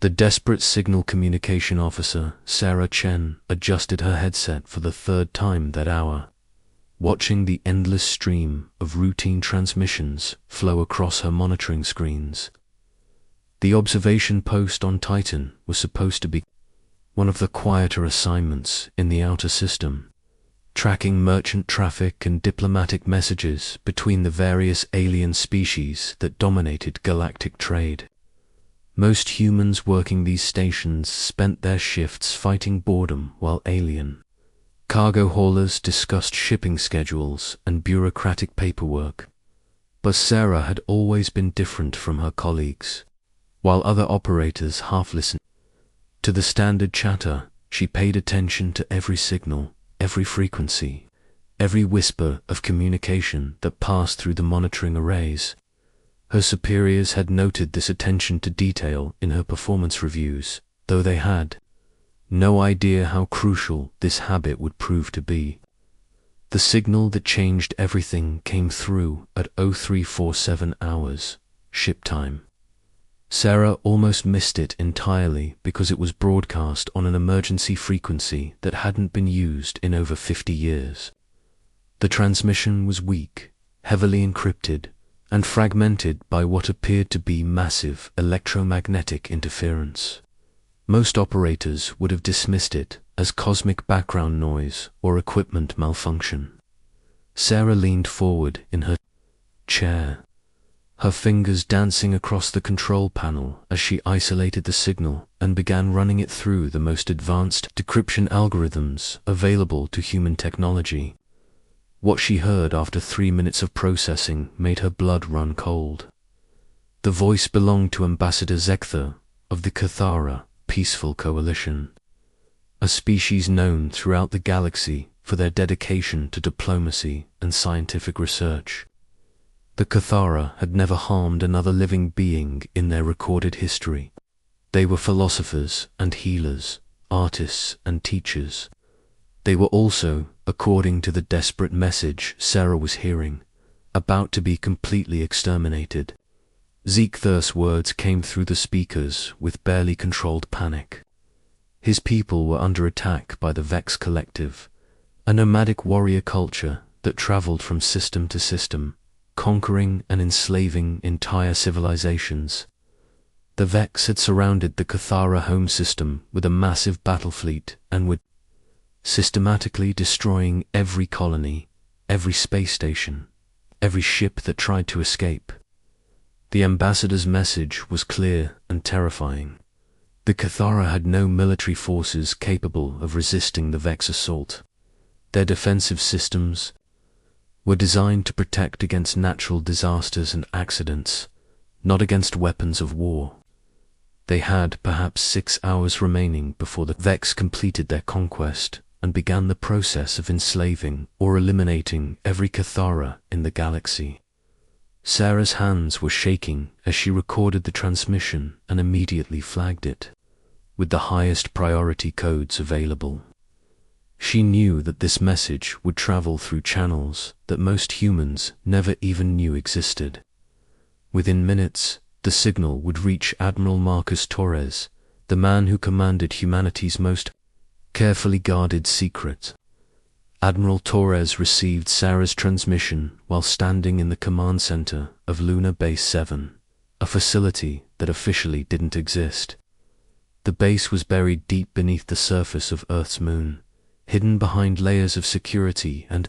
The desperate signal communication officer, Sarah Chen, adjusted her headset for the third time that hour, watching the endless stream of routine transmissions flow across her monitoring screens. The observation post on Titan was supposed to be one of the quieter assignments in the outer system, tracking merchant traffic and diplomatic messages between the various alien species that dominated galactic trade. Most humans working these stations spent their shifts fighting boredom while alien cargo haulers discussed shipping schedules and bureaucratic paperwork. But Sarah had always been different from her colleagues. While other operators half listened to the standard chatter, she paid attention to every signal, every frequency, every whisper of communication that passed through the monitoring arrays. Her superiors had noted this attention to detail in her performance reviews, though they had no idea how crucial this habit would prove to be. The signal that changed everything came through at 0347 hours, ship time. Sarah almost missed it entirely because it was broadcast on an emergency frequency that hadn't been used in over 50 years. The transmission was weak, heavily encrypted, and fragmented by what appeared to be massive electromagnetic interference. Most operators would have dismissed it as cosmic background noise or equipment malfunction. Sarah leaned forward in her chair, her fingers dancing across the control panel as she isolated the signal and began running it through the most advanced decryption algorithms available to human technology. What she heard after 3 minutes of processing made her blood run cold. The voice belonged to Ambassador Zekther of the Cathara Peaceful Coalition, a species known throughout the galaxy for their dedication to diplomacy and scientific research. The Cathara had never harmed another living being in their recorded history. They were philosophers and healers, artists and teachers. They were also, according to the desperate message Sarah was hearing, about to be completely exterminated. Zekther's words came through the speakers with barely controlled panic. His people were under attack by the Vex Collective, a nomadic warrior culture that traveled from system to system, conquering and enslaving entire civilizations. The Vex had surrounded the Cathara home system with a massive battle fleet and were systematically destroying every colony, every space station, every ship that tried to escape. The ambassador's message was clear and terrifying. The Cathara had no military forces capable of resisting the Vex assault. Their defensive systems were designed to protect against natural disasters and accidents, not against weapons of war. They had perhaps 6 hours remaining before the Vex completed their conquest and began the process of enslaving or eliminating every Cathara in the galaxy. Sarah's hands were shaking as she recorded the transmission and immediately flagged it with the highest priority codes available. She knew that this message would travel through channels that most humans never even knew existed. Within minutes, the signal would reach Admiral Marcus Torres, the man who commanded humanity's most carefully guarded secret. Admiral Torres received Sarah's transmission while standing in the command center of Lunar Base 7, a facility that officially didn't exist. The base was buried deep beneath the surface of Earth's moon, hidden behind layers of security and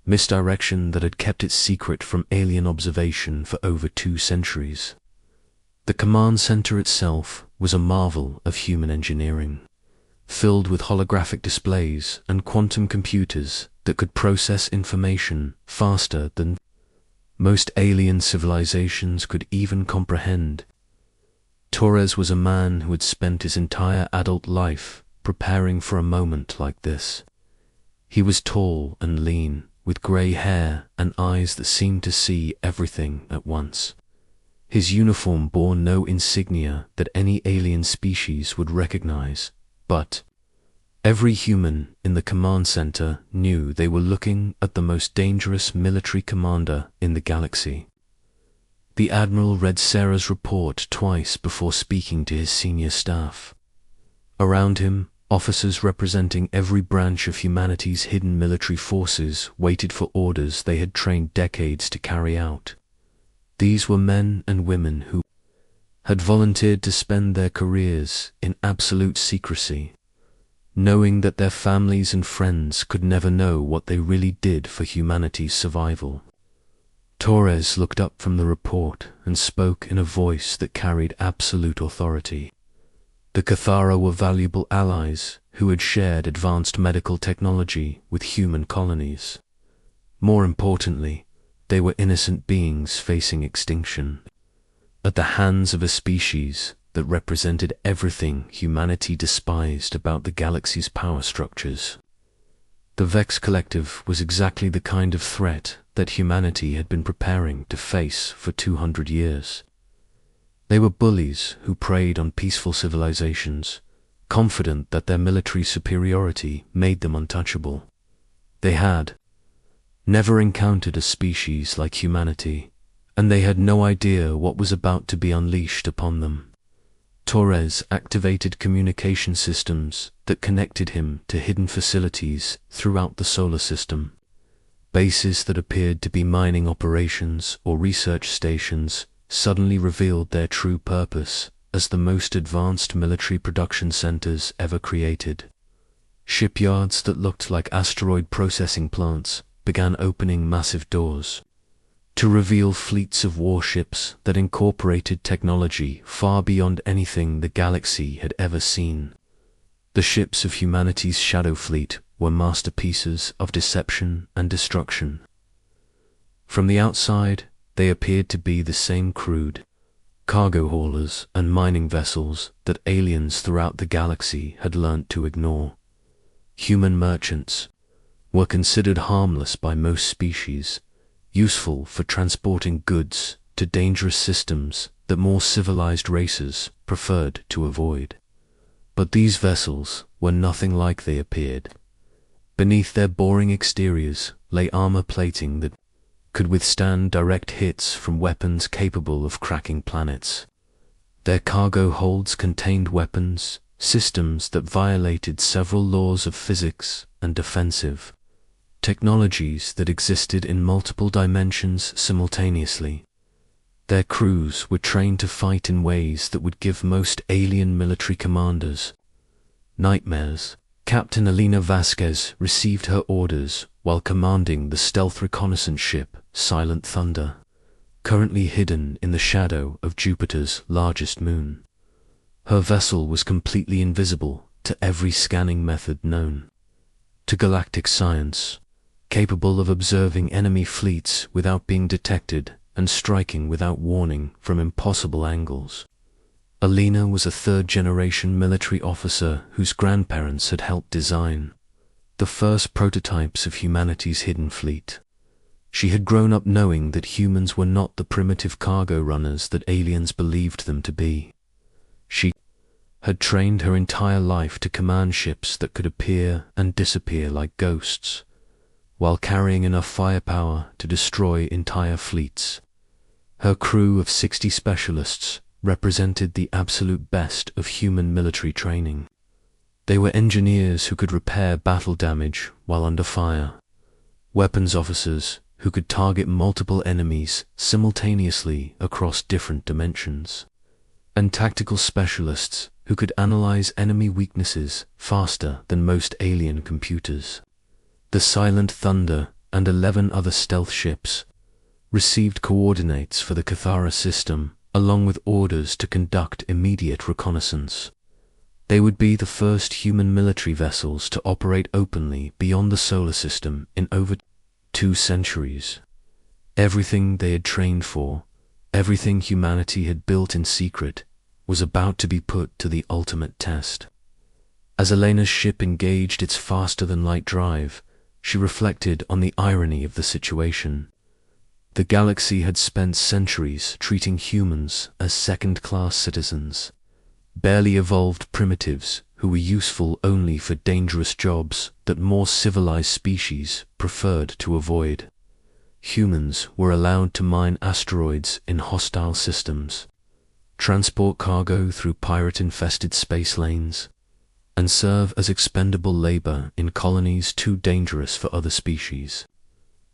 misdirection that had kept it secret from alien observation for over 2 centuries. The command center itself was a marvel of human engineering, filled with holographic displays and quantum computers that could process information faster than most alien civilizations could even comprehend. Torres was a man who had spent his entire adult life preparing for a moment like this. He was tall and lean, with grey hair and eyes that seemed to see everything at once. His uniform bore no insignia that any alien species would recognize, but every human in the command center knew they were looking at the most dangerous military commander in the galaxy. The Admiral read Sarah's report twice before speaking to his senior staff. Around him, officers representing every branch of humanity's hidden military forces waited for orders they had trained decades to carry out. These were men and women who had volunteered to spend their careers in absolute secrecy, knowing that their families and friends could never know what they really did for humanity's survival. Torres looked up from the report and spoke in a voice that carried absolute authority. The Cathara were valuable allies who had shared advanced medical technology with human colonies. More importantly, they were innocent beings facing extinction at the hands of a species that represented everything humanity despised about the galaxy's power structures. The Vex Collective was exactly the kind of threat that humanity had been preparing to face for 200 years. They were bullies who preyed on peaceful civilizations, confident that their military superiority made them untouchable. They had never encountered a species like humanity, and they had no idea what was about to be unleashed upon them. Torres activated communication systems that connected him to hidden facilities throughout the solar system. Bases that appeared to be mining operations or research stations suddenly revealed their true purpose as the most advanced military production centers ever created. Shipyards that looked like asteroid processing plants began opening massive doors to reveal fleets of warships that incorporated technology far beyond anything the galaxy had ever seen. The ships of humanity's shadow fleet were masterpieces of deception and destruction. From the outside, they appeared to be the same crude cargo haulers and mining vessels that aliens throughout the galaxy had learnt to ignore. Human merchants were considered harmless by most species, useful for transporting goods to dangerous systems that more civilized races preferred to avoid. But these vessels were nothing like they appeared. Beneath their boring exteriors lay armor plating that could withstand direct hits from weapons capable of cracking planets. Their cargo holds contained weapons, systems that violated several laws of physics and defensive technologies that existed in multiple dimensions simultaneously. Their crews were trained to fight in ways that would give most alien military commanders nightmares. Captain Elena Vasquez received her orders while commanding the stealth reconnaissance ship Silent Thunder, currently hidden in the shadow of Jupiter's largest moon. Her vessel was completely invisible to every scanning method known to galactic science, capable of observing enemy fleets without being detected and striking without warning from impossible angles. Alina was a third-generation military officer whose grandparents had helped design the first prototypes of humanity's hidden fleet. She had grown up knowing that humans were not the primitive cargo runners that aliens believed them to be. She had trained her entire life to command ships that could appear and disappear like ghosts, while carrying enough firepower to destroy entire fleets. Her crew of 60 specialists represented the absolute best of human military training. They were engineers who could repair battle damage while under fire, weapons officers who could target multiple enemies simultaneously across different dimensions, and tactical specialists who could analyze enemy weaknesses faster than most alien computers. The Silent Thunder and 11 other stealth ships received coordinates for the Cathara system, along with orders to conduct immediate reconnaissance. They would be the first human military vessels to operate openly beyond the solar system in over 2 centuries. Everything they had trained for, everything humanity had built in secret, was about to be put to the ultimate test. As Elena's ship engaged its faster-than-light drive, she reflected on the irony of the situation. The galaxy had spent centuries treating humans as second-class citizens, barely evolved primitives who were useful only for dangerous jobs that more civilized species preferred to avoid. humans were allowed to mine asteroids in hostile systems, transport cargo through pirate-infested space lanes, and serve as expendable labor in colonies too dangerous for other species.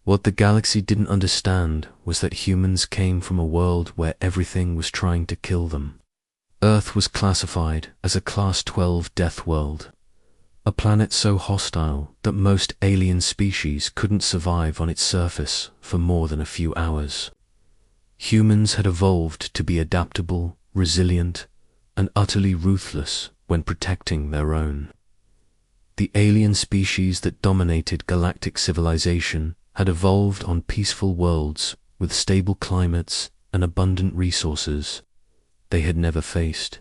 What the galaxy didn't understand was that humans came from a world where everything was trying to kill them. Earth was classified as a Class 12 death world, a planet so hostile that most alien species couldn't survive on its surface for more than a few hours. Humans had evolved to be adaptable, resilient, and utterly ruthless when protecting their own. The alien species that dominated galactic civilization had evolved on peaceful worlds with stable climates and abundant resources they had never faced.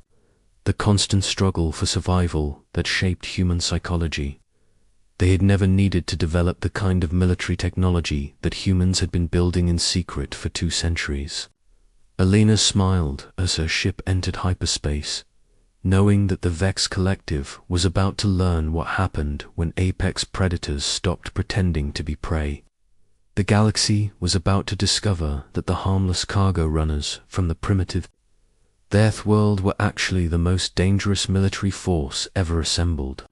The constant struggle for survival that shaped human psychology. They had never needed to develop the kind of military technology that humans had been building in secret for 2 centuries. Alina smiled as her ship entered hyperspace, knowing that the Vex Collective was about to learn what happened when apex predators stopped pretending to be prey. The galaxy was about to discover that the harmless cargo runners from the primitive Deathworld were actually the most dangerous military force ever assembled.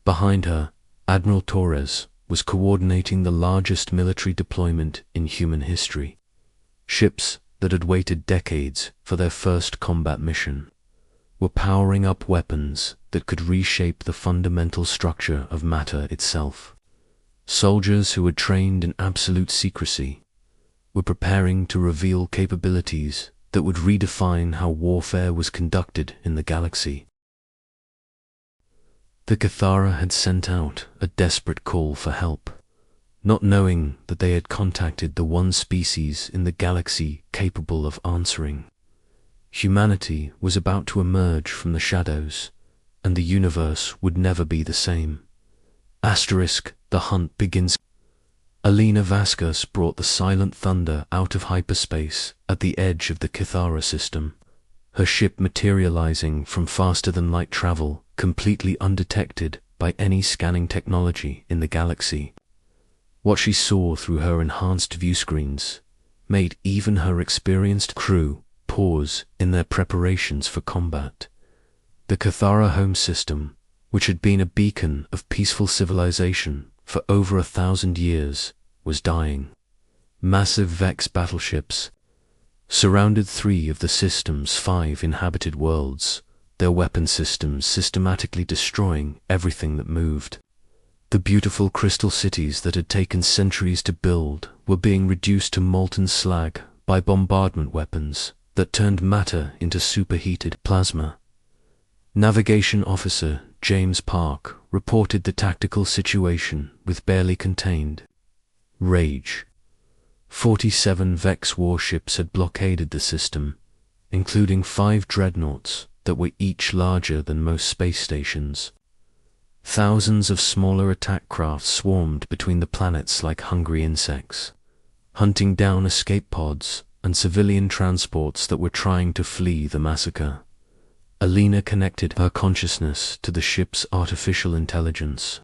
Behind her, Admiral Torres was coordinating the largest military deployment in human history. Ships that had waited decades for their first combat mission were powering up weapons that could reshape the fundamental structure of matter itself. Soldiers who had trained in absolute secrecy were preparing to reveal capabilities that would redefine how warfare was conducted in the galaxy. The Cathara had sent out a desperate call for help, not knowing that they had contacted the one species in the galaxy capable of answering. Humanity was about to emerge from the shadows, and the universe would never be the same. The hunt begins. Alina Vasquez brought the silent thunder out of hyperspace at the edge of the Cathara system, her ship materializing from faster-than-light travel, completely undetected by any scanning technology in the galaxy. What she saw through her enhanced viewscreens made even her experienced crew pause in their preparations for combat. The Cathara home system, which had been a beacon of peaceful civilization for over 1,000 years, was dying. Massive Vex battleships surrounded 3 of the system's 5 inhabited worlds, their weapon systems systematically destroying everything that moved. The beautiful crystal cities that had taken centuries to build were being reduced to molten slag by bombardment weapons that turned matter into superheated plasma. Navigation Officer James Park reported the tactical situation with barely contained rage. 47 Vex warships had blockaded the system, including 5 dreadnoughts that were each larger than most space stations. Thousands of smaller attack craft swarmed between the planets like hungry insects, hunting down escape pods and civilian transports that were trying to flee the massacre. Alina connected her consciousness to the ship's artificial intelligence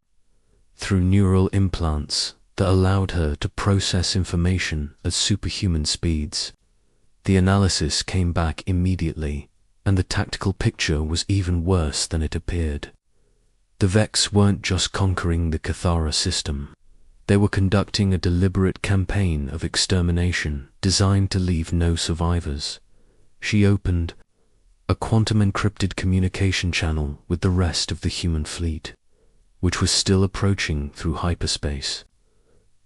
through neural implants that allowed her to process information at superhuman speeds. The analysis came back immediately, and the tactical picture was even worse than it appeared. The Vex weren't just conquering the Cathara system. They were conducting a deliberate campaign of extermination designed to leave no survivors. She opened a quantum-encrypted communication channel with the rest of the human fleet, which was still approaching through hyperspace.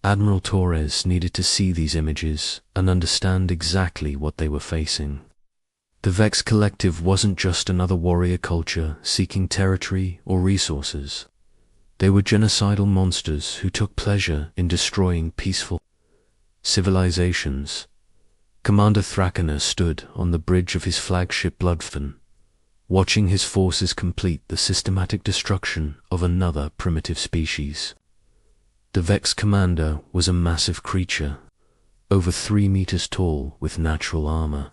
Admiral Torres needed to see these images and understand exactly what they were facing. The Vex Collective wasn't just another warrior culture seeking territory or resources. They were genocidal monsters who took pleasure in destroying peaceful civilizations. Commander Thrakaner stood on the bridge of his flagship Bloodfen, watching his forces complete the systematic destruction of another primitive species. The Vex commander was a massive creature, over 3 meters tall with natural armor,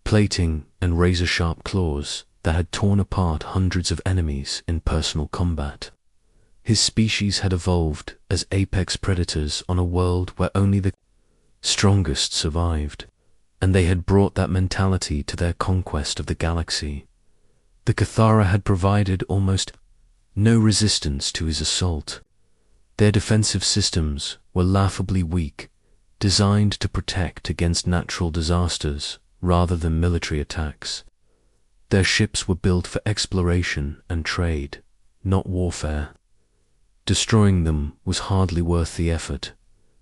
plating and razor-sharp claws that had torn apart hundreds of enemies in personal combat. His species had evolved as apex predators on a world where only the strongest survived, and they had brought that mentality to their conquest of the galaxy. The Cathara had provided almost no resistance to his assault. Their defensive systems were laughably weak, designed to protect against natural disasters rather than military attacks. Their ships were built for exploration and trade, not warfare. Destroying them was hardly worth the effort,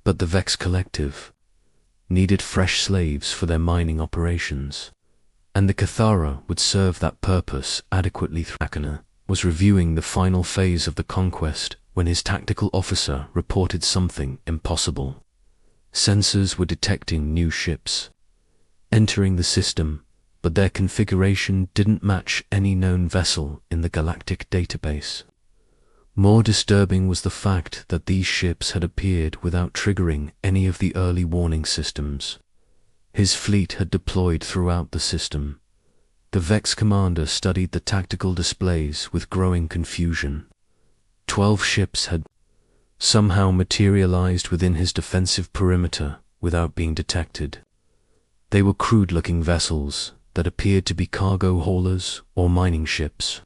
but the Vex Collective needed fresh slaves for their mining operations, and the Cathara would serve that purpose adequately. Thrakana was reviewing the final phase of the conquest when his tactical officer reported something impossible. Sensors were detecting new ships entering the system, but their configuration didn't match any known vessel in the galactic database. More disturbing was the fact that these ships had appeared without triggering any of the early warning systems. His fleet had deployed throughout the system. The Vex commander studied the tactical displays with growing confusion. 12 ships had somehow materialized within his defensive perimeter without being detected. They were crude-looking vessels that appeared to be cargo haulers or mining ships.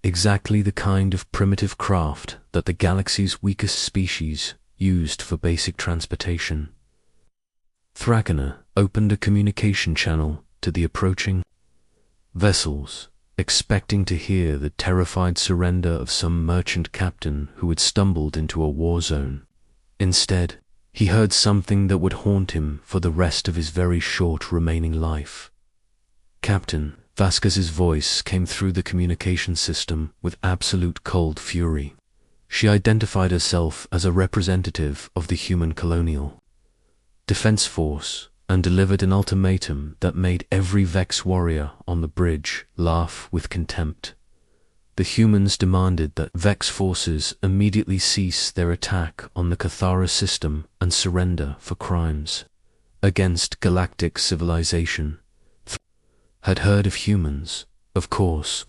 Exactly the kind of primitive craft that the galaxy's weakest species used for basic transportation. Thrakana opened a communication channel to the approaching vessels, expecting to hear the terrified surrender of some merchant captain who had stumbled into a war zone. Instead, he heard something that would haunt him for the rest of his very short remaining life. Captain Vasquez's voice came through the communication system with absolute cold fury. She identified herself as a representative of the human colonial defense force and delivered an ultimatum that made every Vex warrior on the bridge laugh with contempt. The humans demanded that Vex forces immediately cease their attack on the Cathara system and surrender for crimes against galactic civilization. Had heard of humans, of course.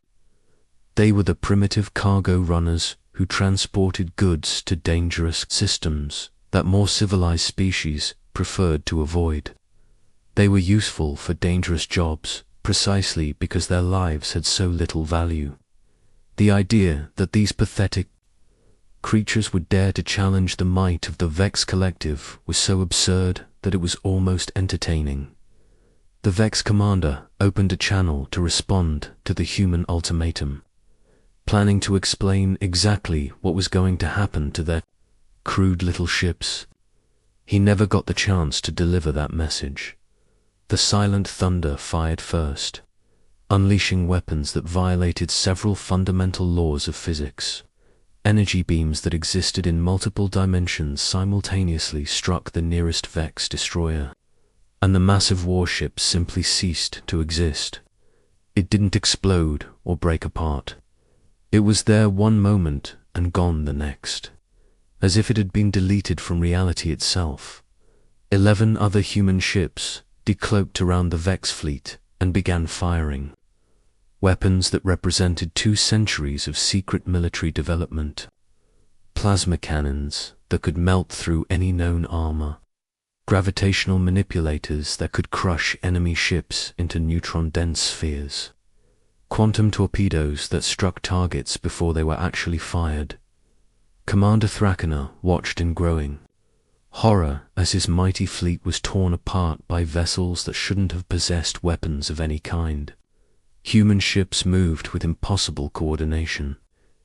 They were the primitive cargo runners who transported goods to dangerous systems that more civilized species preferred to avoid. They were useful for dangerous jobs precisely because their lives had so little value. The idea that these pathetic creatures would dare to challenge the might of the Vex Collective was so absurd that it was almost entertaining. The Vex commander opened a channel to respond to the human ultimatum, planning to explain exactly what was going to happen to their crude little ships. He never got the chance to deliver that message. The Silent Thunder fired first, unleashing weapons that violated several fundamental laws of physics. Energy beams that existed in multiple dimensions simultaneously struck the nearest Vex destroyer, and the massive warship simply ceased to exist. It didn't explode or break apart. It was there one moment and gone the next, as if it had been deleted from reality itself. 11 other human ships decloaked around the Vex fleet and began firing. Weapons that represented 2 centuries of secret military development. Plasma cannons that could melt through any known armor. Gravitational manipulators that could crush enemy ships into neutron-dense spheres. Quantum torpedoes that struck targets before they were actually fired. Commander Thrakana watched in growing horror as his mighty fleet was torn apart by vessels that shouldn't have possessed weapons of any kind. Human ships moved with impossible coordination,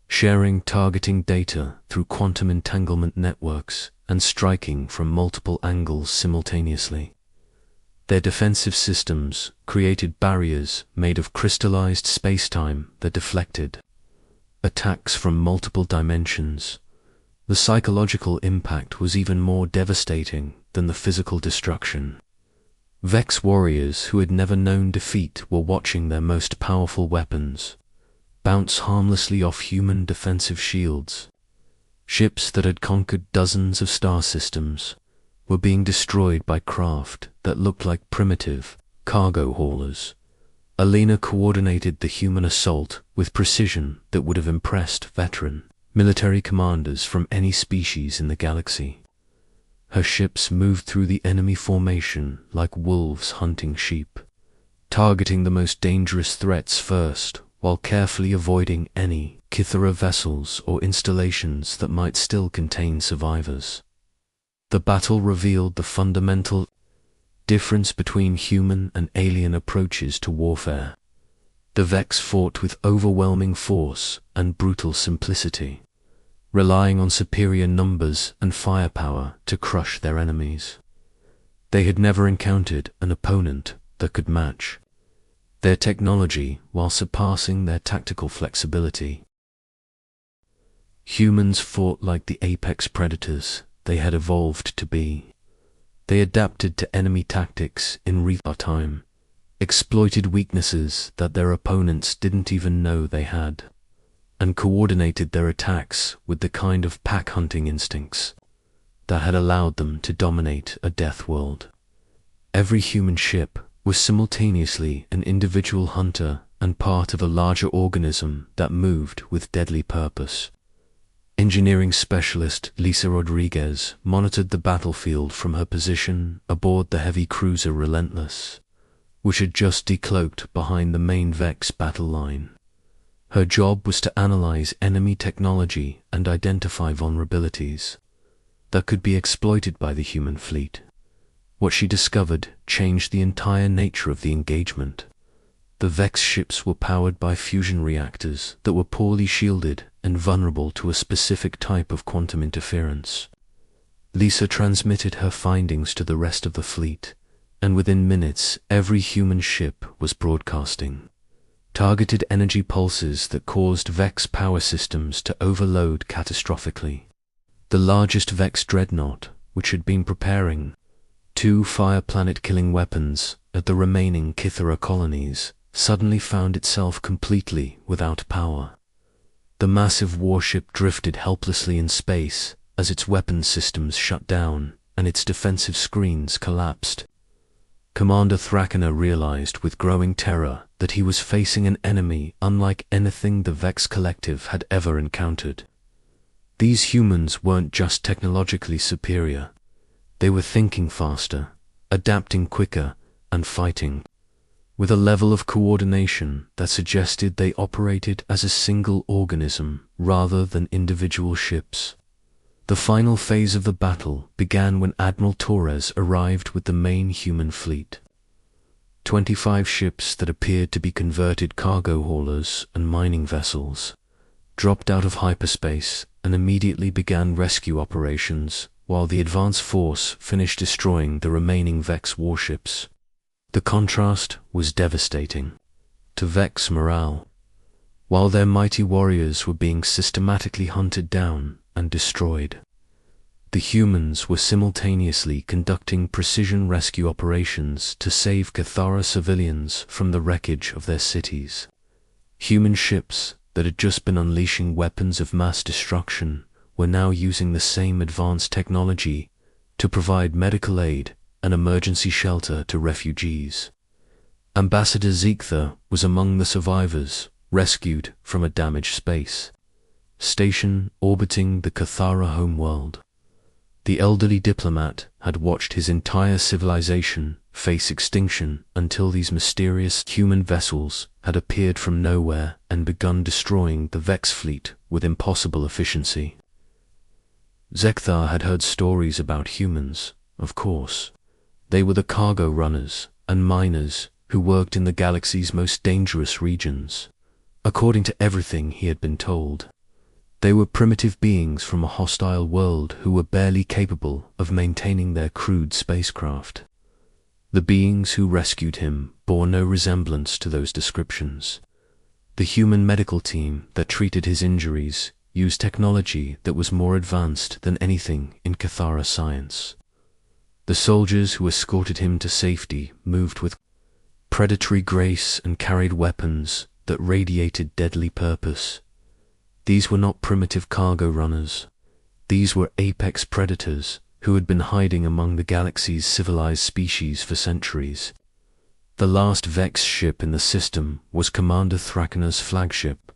sharing targeting data through quantum entanglement networks and striking from multiple angles simultaneously. Their defensive systems created barriers made of crystallized spacetime that deflected attacks from multiple dimensions. The psychological impact was even more devastating than the physical destruction. Vex warriors who had never known defeat were watching their most powerful weapons bounce harmlessly off human defensive shields. Ships that had conquered dozens of star systems were being destroyed by craft that looked like primitive cargo haulers. Alina coordinated the human assault with precision that would have impressed veteran military commanders from any species in the galaxy. Her ships moved through the enemy formation like wolves hunting sheep, targeting the most dangerous threats first, while carefully avoiding any Kythera vessels or installations that might still contain survivors. The battle revealed the fundamental difference between human and alien approaches to warfare. The Vex fought with overwhelming force and brutal simplicity, relying on superior numbers and firepower to crush their enemies. They had never encountered an opponent that could match their technology while surpassing their tactical flexibility. Humans fought like the apex predators they had evolved to be. They adapted to enemy tactics in real time, exploited weaknesses that their opponents didn't even know they had, and coordinated their attacks with the kind of pack hunting instincts that had allowed them to dominate a death world. Every human ship was simultaneously an individual hunter and part of a larger organism that moved with deadly purpose. Engineering specialist Lisa Rodriguez monitored the battlefield from her position aboard the heavy cruiser Relentless, which had just decloaked behind the main Vex battle line. Her job was to analyze enemy technology and identify vulnerabilities that could be exploited by the human fleet. What she discovered changed the entire nature of the engagement. The Vex ships were powered by fusion reactors that were poorly shielded and vulnerable to a specific type of quantum interference. Lisa transmitted her findings to the rest of the fleet, and within minutes every human ship was broadcasting targeted energy pulses that caused Vex power systems to overload catastrophically. The largest Vex dreadnought, which had been preparing 2 fire planet-killing weapons at the remaining Kythera colonies, suddenly found itself completely without power. The massive warship drifted helplessly in space as its weapons systems shut down and its defensive screens collapsed. Commander Thrakana realized with growing terror that he was facing an enemy unlike anything the Vex Collective had ever encountered. These humans weren't just technologically superior. They were thinking faster, adapting quicker, and fighting with a level of coordination that suggested they operated as a single organism rather than individual ships. The final phase of the battle began when Admiral Torres arrived with the main human fleet. 25 ships that appeared to be converted cargo haulers and mining vessels dropped out of hyperspace and immediately began rescue operations while the advance force finished destroying the remaining Vex warships. The contrast was devastating to Vex morale. While their mighty warriors were being systematically hunted down and destroyed, the humans were simultaneously conducting precision rescue operations to save Kythera civilians from the wreckage of their cities. Human ships that had just been unleashing weapons of mass destruction were now using the same advanced technology to provide medical aid and emergency shelter to refugees. Ambassador Zeektha was among the survivors rescued from a damaged space station orbiting the Kythera homeworld. The elderly diplomat had watched his entire civilization face extinction until these mysterious human vessels had appeared from nowhere and begun destroying the Vex fleet with impossible efficiency. Zeektha had heard stories about humans, of course. They were the cargo runners and miners who worked in the galaxy's most dangerous regions. According to everything he had been told, they were primitive beings from a hostile world who were barely capable of maintaining their crude spacecraft. The beings who rescued him bore no resemblance to those descriptions. The human medical team that treated his injuries used technology that was more advanced than anything in Kythera science. The soldiers who escorted him to safety moved with predatory grace and carried weapons that radiated deadly purpose. These were not primitive cargo runners. These were apex predators who had been hiding among the galaxy's civilized species for centuries. The last Vex ship in the system was Commander Thrakana's flagship,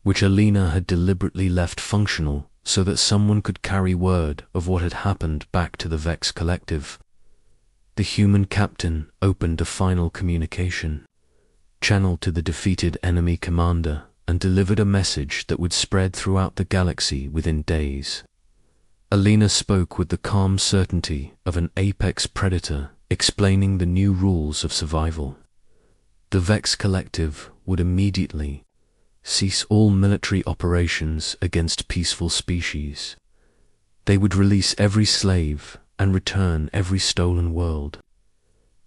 which Alina had deliberately left functional so that someone could carry word of what had happened back to the Vex Collective. The human captain opened a final communication, channeled to the defeated enemy commander, and delivered a message that would spread throughout the galaxy within days. Alina spoke with the calm certainty of an apex predator explaining the new rules of survival. The Vex Collective would immediately cease all military operations against peaceful species. They would release every slave and return every stolen world.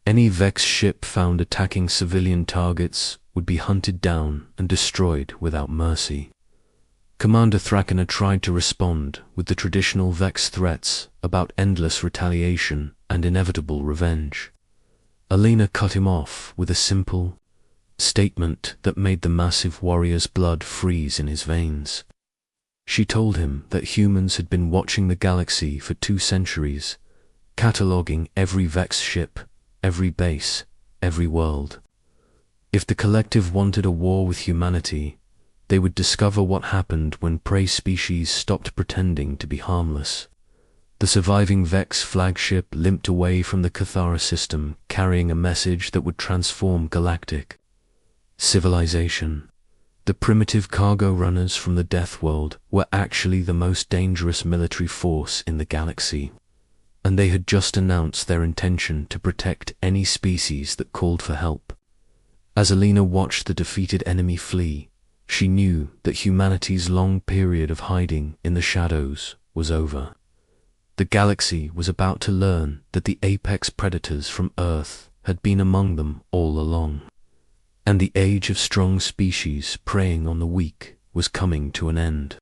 Any Vex ship found attacking civilian targets would be hunted down and destroyed without mercy. Commander Thrakana tried to respond with the traditional Vex threats about endless retaliation and inevitable revenge. Alina cut him off with a simple statement that made the massive warrior's blood freeze in his veins. She told him that humans had been watching the galaxy for 2 centuries, cataloging every Vex ship, every base, every world. If the collective wanted a war with humanity, they would discover what happened when prey species stopped pretending to be harmless. The surviving Vex flagship limped away from the Cathara system, carrying a message that would transform galactic civilization. The primitive cargo runners from the Deathworld were actually the most dangerous military force in the galaxy, and they had just announced their intention to protect any species that called for help. As Alina watched the defeated enemy flee, she knew that humanity's long period of hiding in the shadows was over. The galaxy was about to learn that the apex predators from Earth had been among them all along, and the age of strong species preying on the weak was coming to an end.